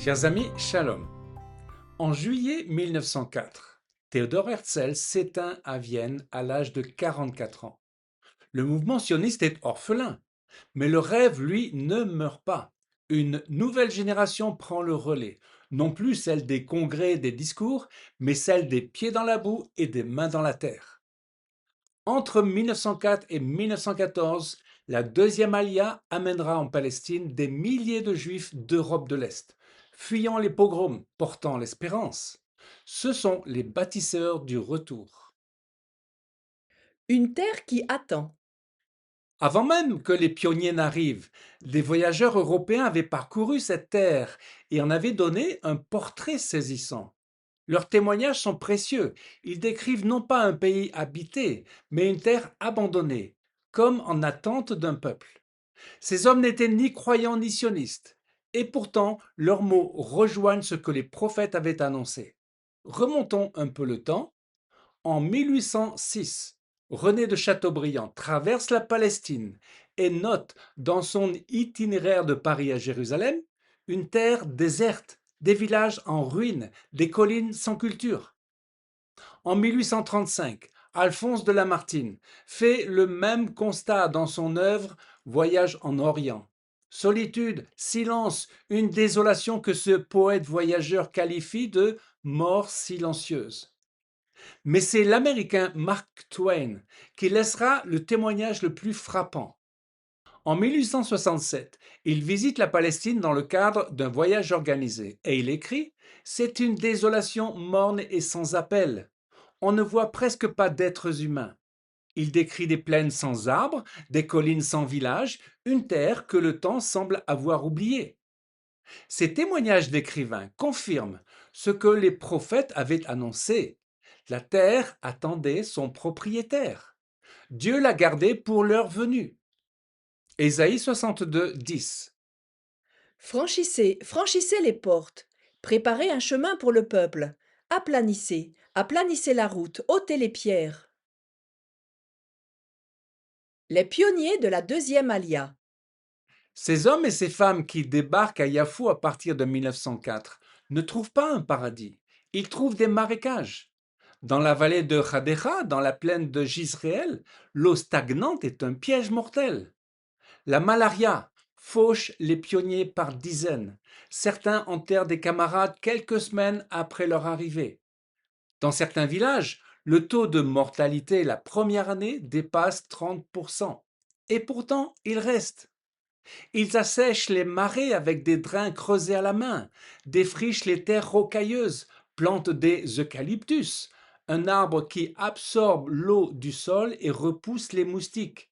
Chers amis, shalom. En juillet 1904, Théodore Herzl s'éteint à Vienne à l'âge de 44 ans. Le mouvement sioniste est orphelin, mais le rêve, lui, ne meurt pas. Une nouvelle génération prend le relais, non plus celle des congrès et des discours, mais celle des pieds dans la boue et des mains dans la terre. Entre 1904 et 1914, la deuxième Aliyah amènera en Palestine des milliers de Juifs d'Europe de l'Est, fuyant les pogroms, portant l'espérance. Ce sont les bâtisseurs du retour. Une terre qui attend. Avant même que les pionniers n'arrivent, des voyageurs européens avaient parcouru cette terre et en avaient donné un portrait saisissant. Leurs témoignages sont précieux. Ils décrivent non pas un pays habité, mais une terre abandonnée, comme en attente d'un peuple. Ces hommes n'étaient ni croyants ni sionistes, et pourtant leurs mots rejoignent ce que les prophètes avaient annoncé. Remontons un peu le temps. En 1806, René de Chateaubriand traverse la Palestine et note dans son itinéraire de Paris à Jérusalem une terre déserte, des villages en ruine, des collines sans culture. En 1835, Alphonse de Lamartine fait le même constat dans son œuvre Voyage en Orient. Solitude, silence, une désolation que ce poète voyageur qualifie de mort silencieuse. Mais c'est l'Américain Mark Twain qui laissera le témoignage le plus frappant. En 1867, il visite la Palestine dans le cadre d'un voyage organisé et il écrit: C'est une désolation morne et sans appel. On ne voit presque pas d'êtres humains. Il décrit des plaines sans arbres, des collines sans villages, une terre que le temps semble avoir oubliée. Ces témoignages d'écrivains confirment ce que les prophètes avaient annoncé. La terre attendait son propriétaire. Dieu l'a gardée pour leur venue. Ésaïe 62, 10. Franchissez, franchissez les portes. Préparez un chemin pour le peuple. Aplanissez, aplanissez la route, ôtez les pierres. Les pionniers de la deuxième Alia. Ces hommes et ces femmes qui débarquent à Yafou à partir de 1904 ne trouvent pas un paradis, ils trouvent des marécages. Dans la vallée de Hadera, dans la plaine de Jisréel, l'eau stagnante est un piège mortel. La malaria fauche les pionniers par dizaines. Certains enterrent des camarades quelques semaines après leur arrivée. Dans certains villages, le taux de mortalité la première année dépasse 30%. Et pourtant, ils restent. Ils assèchent les marais avec des drains creusés à la main, défrichent les terres rocailleuses, plantent des eucalyptus, un arbre qui absorbe l'eau du sol et repousse les moustiques.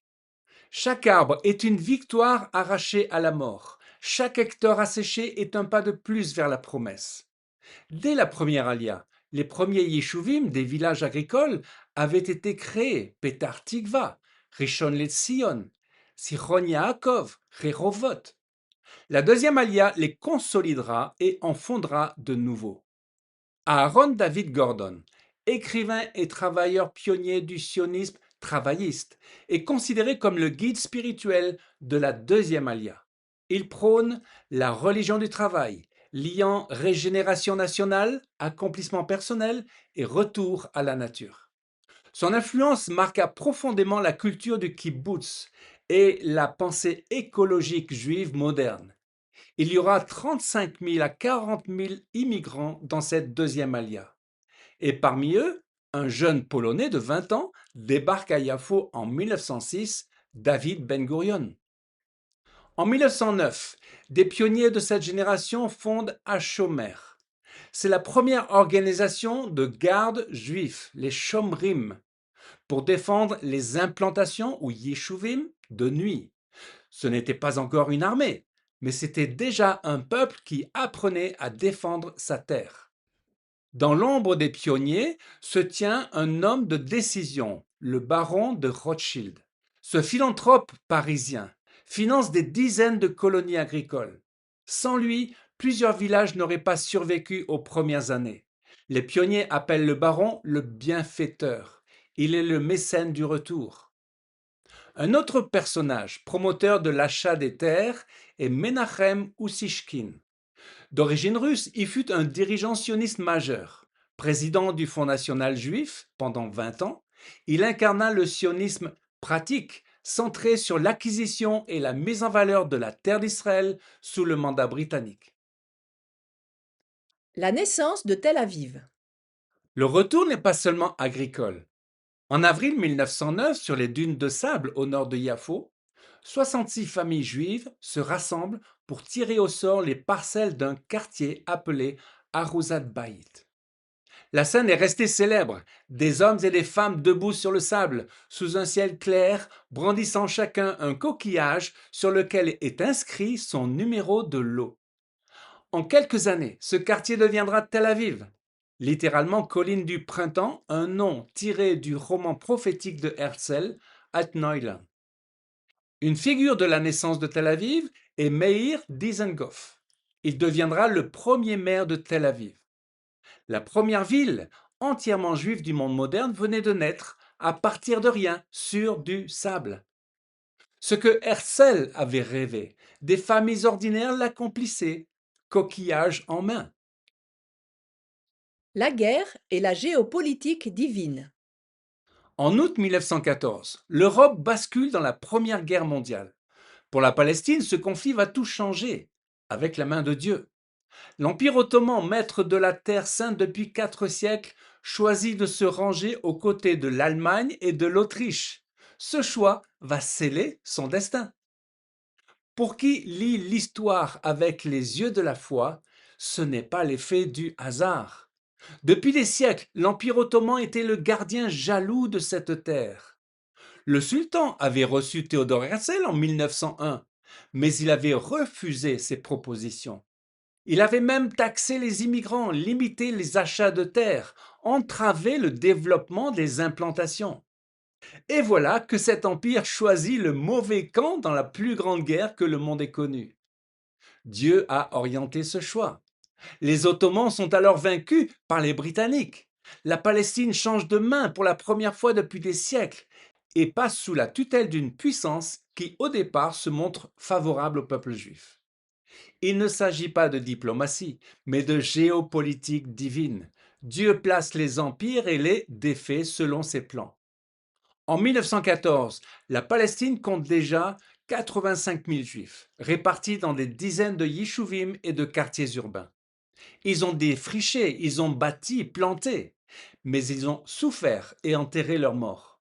Chaque arbre est une victoire arrachée à la mort. Chaque hectare asséché est un pas de plus vers la promesse. Dès la première alia, les premiers yeshuvim des villages agricoles avaient été créés, Petar Tikva, Rishon LeZion, Sichon Yaakov, Rehovot. La deuxième alia les consolidera et en fondera de nouveaux. Aaron David Gordon, écrivain et travailleur pionnier du sionisme travailliste, est considéré comme le guide spirituel de la deuxième alia. Il prône la religion du travail, liant régénération nationale, accomplissement personnel et retour à la nature. Son influence marqua profondément la culture du kibbutz et la pensée écologique juive moderne. Il y aura 35 000 à 40 000 immigrants dans cette deuxième alia. Et parmi eux, un jeune Polonais de 20 ans débarque à Yafo en 1906, David Ben-Gurion. En 1909, des pionniers de cette génération fondent Hashomer. C'est la première organisation de garde juifs, les Shomrim, pour défendre les implantations ou yeshuvim de nuit. Ce n'était pas encore une armée, mais c'était déjà un peuple qui apprenait à défendre sa terre. Dans l'ombre des pionniers se tient un homme de décision, le baron de Rothschild. Ce philanthrope parisien finance des dizaines de colonies agricoles. Sans lui, plusieurs villages n'auraient pas survécu aux premières années. Les pionniers appellent le baron le bienfaiteur. Il est le mécène du retour. Un autre personnage, promoteur de l'achat des terres, est Menachem Ussishkin. D'origine russe, il fut un dirigeant sioniste majeur. Président du Front national juif pendant 20 ans, il incarna le sionisme pratique, centré sur l'acquisition et la mise en valeur de la terre d'Israël sous le mandat britannique. La naissance de Tel Aviv. Le retour n'est pas seulement agricole. En avril 1909, sur les dunes de sable au nord de Yafo, 66 familles juives se rassemblent pour tirer au sort les parcelles d'un quartier appelé Aruzat Bayit. La scène est restée célèbre, des hommes et des femmes debout sur le sable, sous un ciel clair, brandissant chacun un coquillage sur lequel est inscrit son numéro de lot. En quelques années, ce quartier deviendra Tel Aviv, littéralement colline du printemps, un nom tiré du roman prophétique de Herzl, Altneuland. Une figure de la naissance de Tel Aviv est Meir Dizengoff. Il deviendra le premier maire de Tel Aviv. La première ville entièrement juive du monde moderne venait de naître à partir de rien, sur du sable. Ce que Herzl avait rêvé, des familles ordinaires l'accomplissaient, coquillage en main. La guerre et la géopolitique divine. En août 1914, l'Europe bascule dans la Première Guerre mondiale. Pour la Palestine, ce conflit va tout changer, avec la main de Dieu. L'Empire ottoman, maître de la Terre sainte depuis 4 siècles, choisit de se ranger aux côtés de l'Allemagne et de l'Autriche. Ce choix va sceller son destin. Pour qui lit l'histoire avec les yeux de la foi, ce n'est pas l'effet du hasard. Depuis des siècles, l'Empire ottoman était le gardien jaloux de cette terre. Le sultan avait reçu Théodore Herzl en 1901, mais il avait refusé ses propositions. Il avait même taxé les immigrants, limité les achats de terres, entravé le développement des implantations. Et voilà que cet empire choisit le mauvais camp dans la plus grande guerre que le monde ait connue. Dieu a orienté ce choix. Les Ottomans sont alors vaincus par les Britanniques. La Palestine change de main pour la première fois depuis des siècles et passe sous la tutelle d'une puissance qui, au départ, se montre favorable au peuple juif. Il ne s'agit pas de diplomatie, mais de géopolitique divine. Dieu place les empires et les défait selon ses plans. En 1914, la Palestine compte déjà 85 000 juifs, répartis dans des dizaines de yishuvim et de quartiers urbains. Ils ont défriché, ils ont bâti, planté, mais ils ont souffert et enterré leurs morts.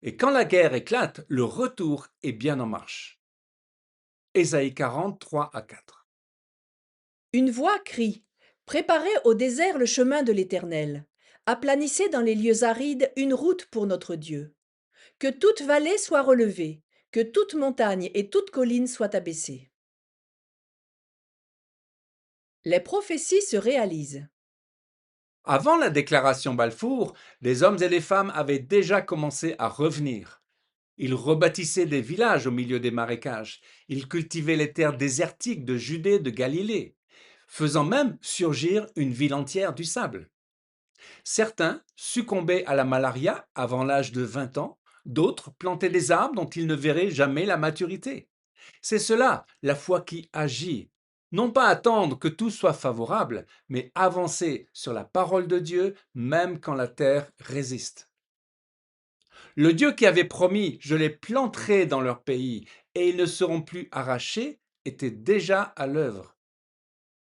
Et quand la guerre éclate, le retour est bien en marche. Ésaïe 40, 3 à 4. Une voix crie: Préparez au désert le chemin de l'Éternel. Aplanissez dans les lieux arides une route pour notre Dieu. Que toute vallée soit relevée, que toute montagne et toute colline soient abaissées. Les prophéties se réalisent. Avant la déclaration Balfour, les hommes et les femmes avaient déjà commencé à revenir. Ils rebâtissaient des villages au milieu des marécages. Ils cultivaient les terres désertiques de Judée, de Galilée, faisant même surgir une ville entière du sable. Certains succombaient à la malaria avant l'âge de 20 ans, d'autres plantaient des arbres dont ils ne verraient jamais la maturité. C'est cela, la foi qui agit. Non pas attendre que tout soit favorable, mais avancer sur la parole de Dieu même quand la terre résiste. Le Dieu qui avait promis « Je les planterai dans leur pays et ils ne seront plus arrachés » était déjà à l'œuvre.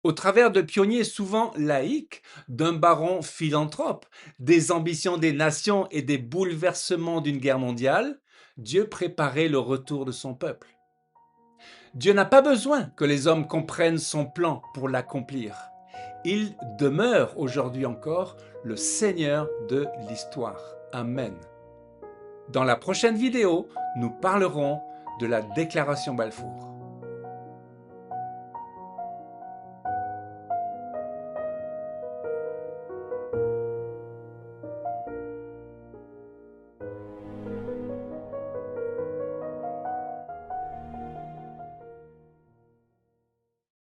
Au travers de pionniers souvent laïques, d'un baron philanthrope, des ambitions des nations et des bouleversements d'une guerre mondiale, Dieu préparait le retour de son peuple. Dieu n'a pas besoin que les hommes comprennent son plan pour l'accomplir. Il demeure aujourd'hui encore le Seigneur de l'histoire. Amen. Dans la prochaine vidéo, nous parlerons de la déclaration Balfour.